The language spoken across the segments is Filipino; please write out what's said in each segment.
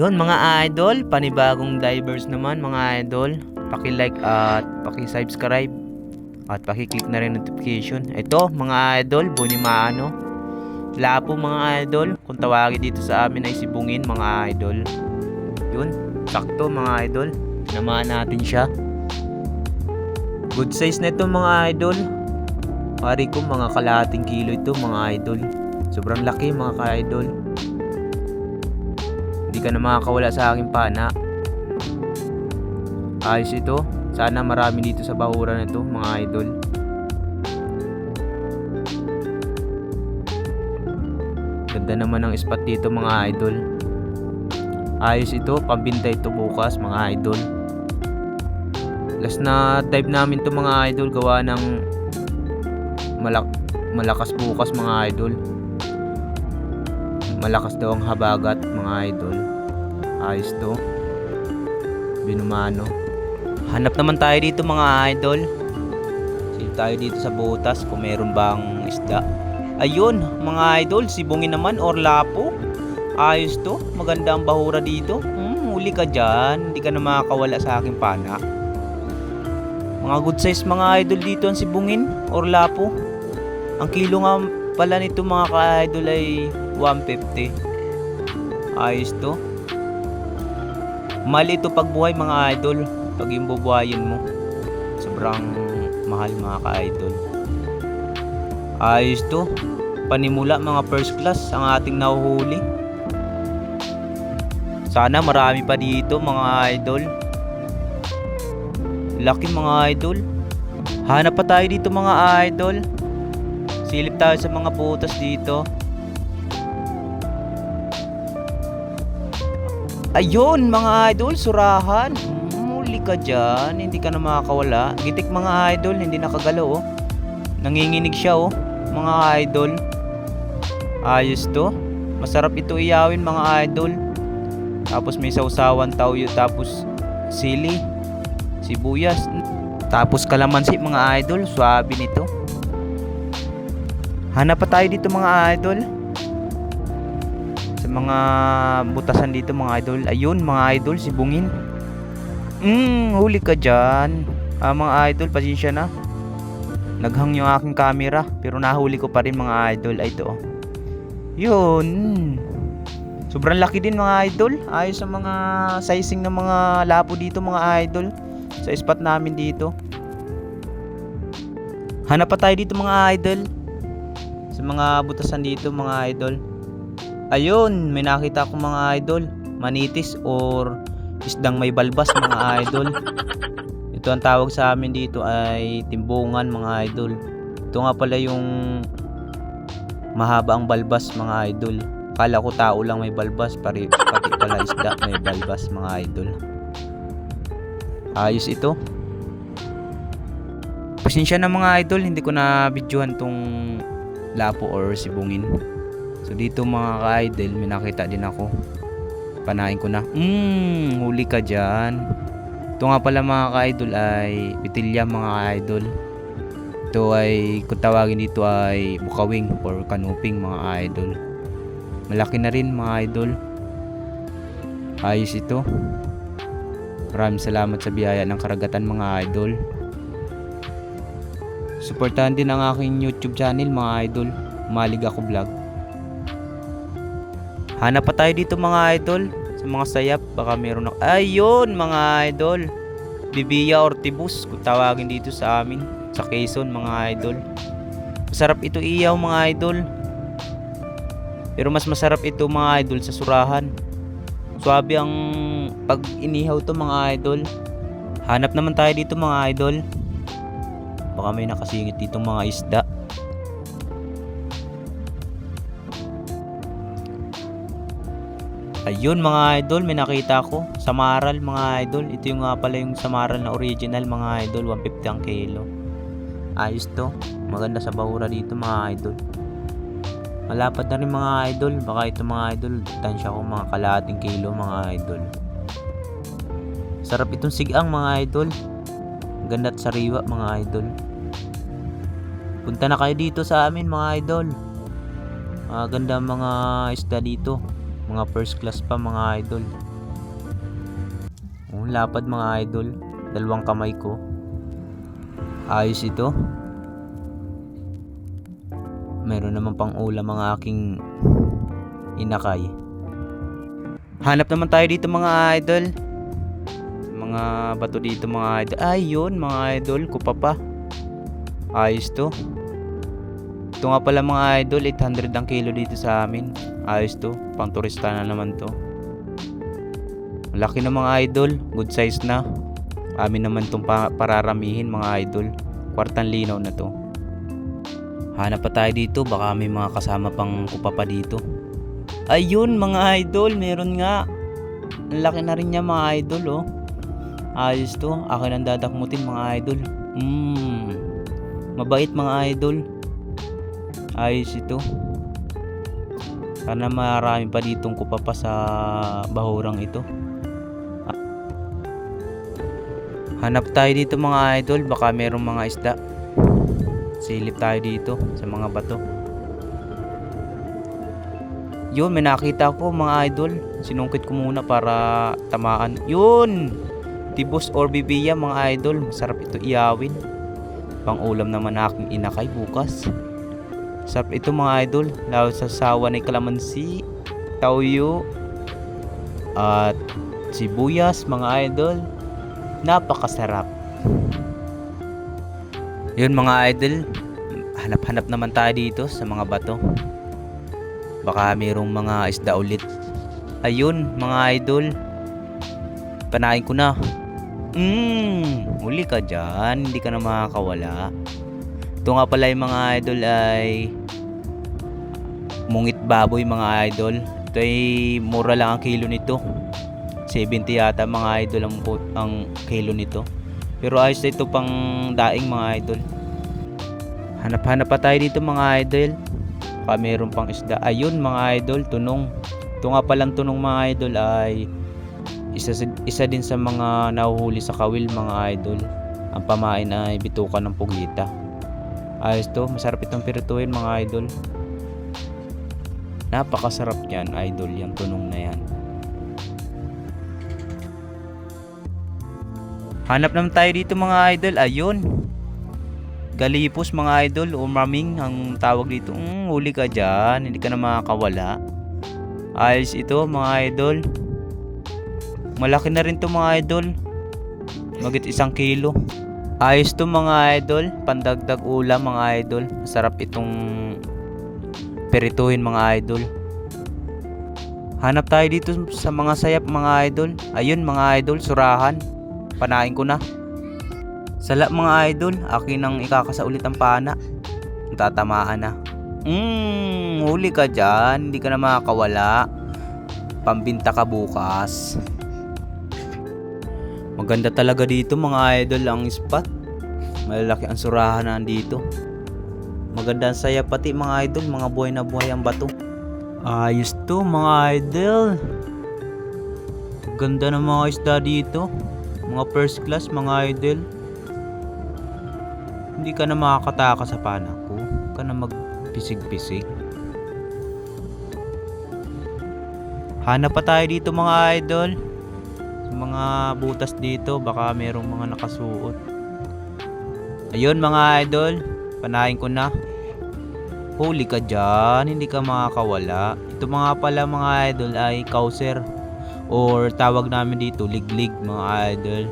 Yun mga idol, panibagong divers naman mga idol. Paki-like at paki-subscribe at paki-click na rin notification. Ito mga idol, Bunimaano. Lapo mga idol, kung tawagin dito sa amin ay sibungin mga idol. Yun, sakto mga idol. Tinamaan natin siya. Good size na ito mga idol. Pari ko mga kalahating kilo ito mga idol. Sobrang laki mga ka-idol. Hindi ka na makakawala sa aking pana. Ayos ito. Sana marami dito sa bahuran ito mga idol. Ganda naman ang spot dito mga idol. Ayos ito. Pambinta ito bukas mga idol. Last na dive namin ito mga idol. Gawa ng malakas bukas mga idol. Malakas daw ang habagat mga idol. Ayos to. Binumano. Hanap naman tayo dito mga idol. Silip tayo dito sa butas kung meron bang isda. Ayun mga idol, sibungin naman or lapo. Ayos to. Maganda ang bahura dito. Huli ka dyan. Hindi ka na makakawala sa aking pana. Mga good size mga idol dito ang sibungin or lapo. Ang kilo nga pala nito mga ka-idol ay 150. Ayos to. Mali ito pagbuhay mga idol. Pag yung bubuhayin mo, sobrang mahal mga ka-idol. Ayos to. Panimula mga first class ang ating nahuhuli. Sana marami pa dito mga idol. Laki mga idol. Hanap pa tayo dito mga idol. Silip tayo sa mga butas dito. Ayun mga idol, surahan. Muli ka dyan. Hindi ka na makakawala. Gitik mga idol, hindi nakagalaw oh. Nanginginig siya oh. Mga idol. Ayos to. Masarap ito iyawin mga idol. Tapos may sausawan tawyo. Tapos sili, sibuyas. Tapos kalamansi mga idol. Swabe nito. Hanap pa tayo dito mga idol. Sa mga butasan dito mga idol. Ayun mga idol, sibungin. Huli ka dyan. Mga idol, pasensya na. Naghang yung aking camera. Pero nahuli ko pa rin mga idol. Ay ito. Yun. Sobrang laki din mga idol. Ayos sa mga sizing ng mga lapo dito mga idol. Sa spot namin dito. Hanap pa tayo dito mga idol. Sa mga butasan dito mga idol. Ayun, may nakita ko mga idol. Manitis or isdang may balbas mga idol. Ito ang tawag sa amin dito ay timbungan mga idol. Ito nga pala yung mahaba ang balbas mga idol. Kala ko tao lang may balbas, pati pala isda may balbas mga idol. Ayos ito. Pasensya na mga idol, hindi ko na videohan tong lapo or sibungin. So dito mga ka-idol, may nakita din ako. Panain ko na. Huli ka dyan. Ito nga pala mga ka-idol ay bitilya mga ka-idol. Ito ay, kung tawagin dito ay bukawing or kanuping mga idol. Malaki na rin mga idol. Ayos ito. Maraming salamat sa biyaya ng karagatan mga idol. Suportahan din ang aking YouTube channel mga idol. Malig ako vlog. Hanap pa tayo dito mga idol. Sa mga sayap baka meron ako. Ayun mga idol. Bibiya or tibus kung tawagin dito sa amin. Sa Quezon mga idol. Masarap ito iyaw mga idol. Pero mas masarap ito mga idol sa surahan. Swabe ang pag inihaw to mga idol. Hanap naman tayo dito mga idol. Baka may nakasingit dito mga isda. Ayun mga idol, may nakita ko. Samaral mga idol. Ito yung nga pala yung samaral na original mga idol. 150 ang kilo. Ayos to. Maganda sa bahura dito mga idol. Malapad na rin mga idol. Baka ito mga idol, tansya ko mga kalahating kilo mga idol. Sarap itong sigang mga idol. Ganda at sariwa mga idol. Punta na kayo dito sa amin mga idol. Ganda mga isda dito. Mga first class pa mga idol. Oh, lapad mga idol. Dalawang kamay ko. Ayos ito. Meron naman pang ulam mga aking inakay. Hanap naman tayo dito mga idol. Mga bato dito mga idol. Ayun mga idol, kupa pa. Ayos to. Ito nga pala mga idol, 800 ang kilo dito sa amin. Ayos to, pang turista na naman to. Malaki na mga idol, good size na. Amin naman itong pararamihin mga idol. Kwartang linaw na to. Hanap pa tayo dito, baka may mga kasama pang kupa pa dito. Ayun mga idol, meron nga. Ang laki na rin niya mga idol oh. Ayos to, akin ang dadakmutin mga idol. Mabait mga idol. Ayos ito. Sana marami pa ditong kupa pa sa bahurang ito. Hanap tayo dito mga idol, baka merong mga isda. Silip tayo dito sa mga bato. Yun, may nakita ko mga idol. Sinungkit ko muna para tamaan. Yun! Tibos or bibiya mga idol. Masarap ito iyawin. Pang ulam naman aking inakay bukas. Sarap ito mga idol. Lalo sa sawa ni kalamansi, tauyo, at sibuyas mga idol. Napakasarap. Yun mga idol. Hanap-hanap naman tayo dito sa mga bato. Baka mayroong mga isda ulit. Ayun mga idol. Panain ko na. Huli ka dyan. Hindi ka na makakawala. Ito nga pala yung mga idol ay mungit baboy mga idol. Ito ay mura lang ang kilo nito. 70 yata mga idol ang kilo nito. Pero ayos na ito pang daing mga idol. Hanap-hanap pa tayo dito mga idol. Pa meron pang isda. Ayun mga idol, tunong. Ito nga palang tunong mga idol ay isa din sa mga nahuhuli sa kawil mga idol. Ang pamain ay bitukan ng pugita. Ayos to, masarap itong pirituin mga idol. Napakasarap yan idol, yung tunong na yan. Hanap naman tayo dito mga idol. Ayun, galipos mga idol, umaming ang tawag dito. Huli ka dyan, hindi ka na makakawala. Ayos ito mga idol. Malaki na rin to mga idol. Magit 1 kilo. Ayos to mga idol, pandagdag ulam mga idol. Masarap itong perituhin mga idol. Hanap tayo dito sa mga sayap mga idol. Ayun mga idol, surahan. Panain ko na. Sala mga idol, akin ang ikakasaulit ang pana. Tatamaan na. Huli ka dyan, hindi ka na makakawala. Pambinta ka bukas. Maganda talaga dito mga idol ang spot. Malalaki ang surahan na dito. Maganda ang saya pati mga idol, mga buhay na buhay ang bato. Ayos to mga idol. Ganda ng mga isda dito. Mga first class mga idol. Hindi ka na makakataka sa pana ko. Hindi ka na magpisig-pisig. Hanap pa tayo dito mga idol. Sa mga butas dito, baka merong mga nakasuot. Ayun mga idol, panain ko na. Huli ka dyan, hindi ka makakawala. Ito mga pala mga idol ay kauser. Or tawag namin dito, liglig mga idol.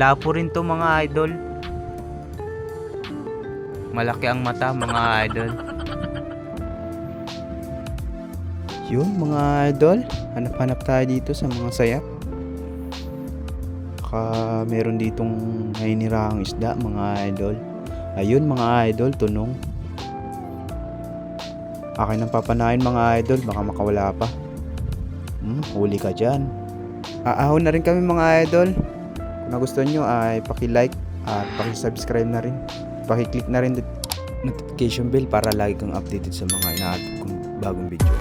Lapo rin to mga idol. Malaki ang mata mga idol. Yun mga idol, hanap-hanap tayo dito sa mga sayap. Baka meron ditong naninirahang isda mga idol. Ayun mga idol, tunong. Akin ang papanain mga idol, baka makawala pa. Huli ka dyan. Aahon na rin kami mga idol. Kung nagustuhan nyo ay paki-like at paki-subscribe na rin. Paki-click na rin notification bell para lagi kang updated sa mga ina-upload kong bagong video.